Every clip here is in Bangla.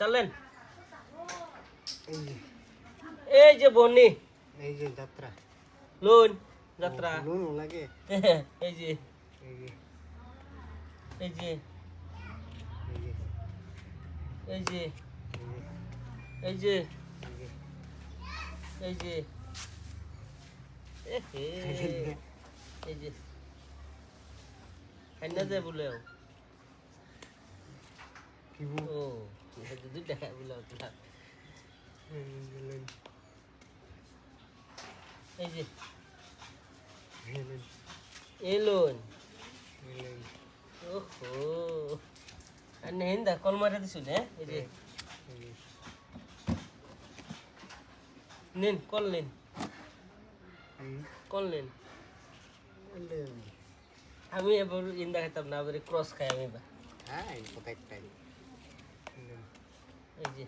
চলেন। এই যে এই যে বনি এই যে যাত্রা লোন যাত্রা লোন লাগে এই যে এই যে এই যে এই যে এই যে এই এই যে যে এই যে এই যে এই যে খাইনা যায় বলে কি বু ও দুই টাকা বলে এই যে এই লোন ওহো আর নেহিন্দা কল মারা দিছু না এই যে নিন কল নিন কল নিন আমি এবার ইন্দা খাইতাম না এবারে ক্রস খাই আমি বা হ্যাঁ প্রত্যেকটাই এই যে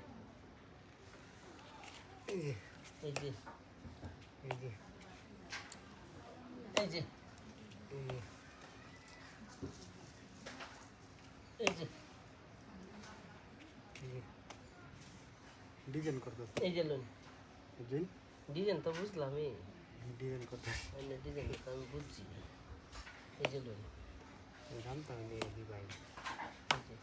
এই যে এই যে এই যে এই যে এই যে ডিজাইন করতে এই যে লোন ডিজাইন ডিজাইন তো বুঝলাম আমি ডিজাইন করতে ডিজাইন তো আমি বুঝছি এই যে লোন জানতাম আমি এই ভাই এই যে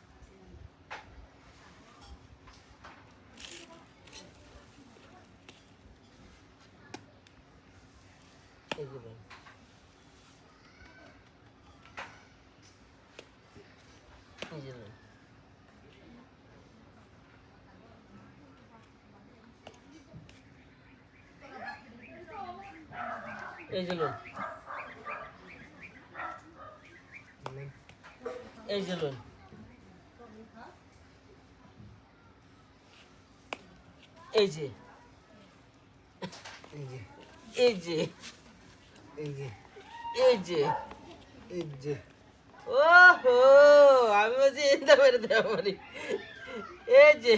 এই যে লোন এই যে লোন এই যে লোন এই যে লোন এই যে এই যে এই যে এই যে এই যে এই যে ওহো আমি বলছি চিন্তা করে দেওয়া পারি এই যে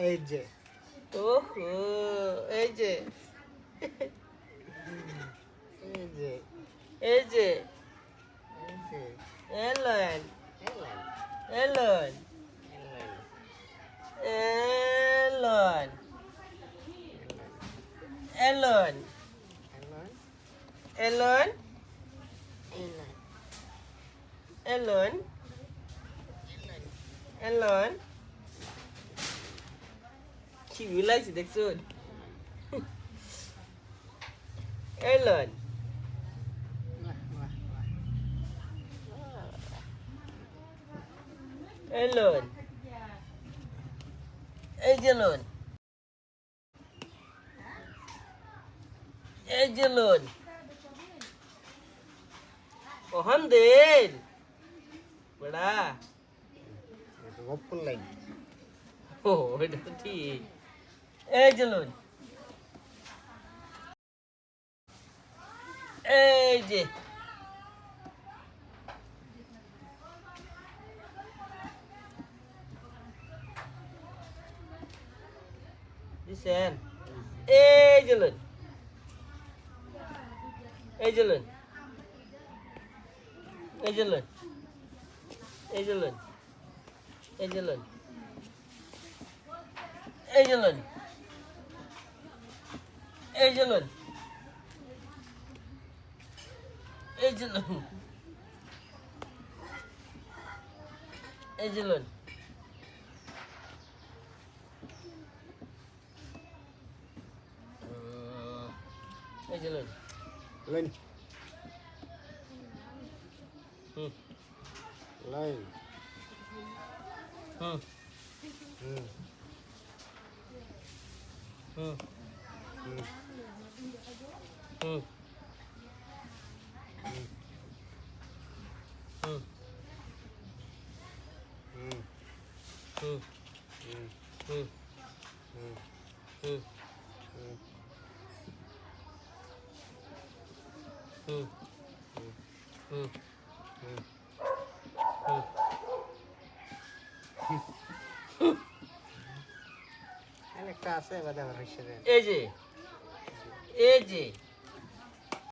এই যে ওহো এই যে এই যে এই যে এই যে এলন এলান এলন এলন এলান এলন এলান এলন এলন কি মিলাইছি দেখছো এলন এলন এই যে লোন এই যে লোন কখন দেন বড়া গপ্পর লাইন ও এটা তো ঠিক এই যে লোন এই যে দিছেন এই যে লোন এই যে লোন এই যে লোন এই যে লোন এই যে লোন এই যে লোন এই যে লোন এই যে লোন এই যে লোন এই যে লোন লাইন হুম লাইন হুম হুম হুম হুম হুম হুম হুম হুম হুম হুম হুম হুম হুম হুম হুম হুম হুম একটা আছে বাদে আমার হিসেবে এই যে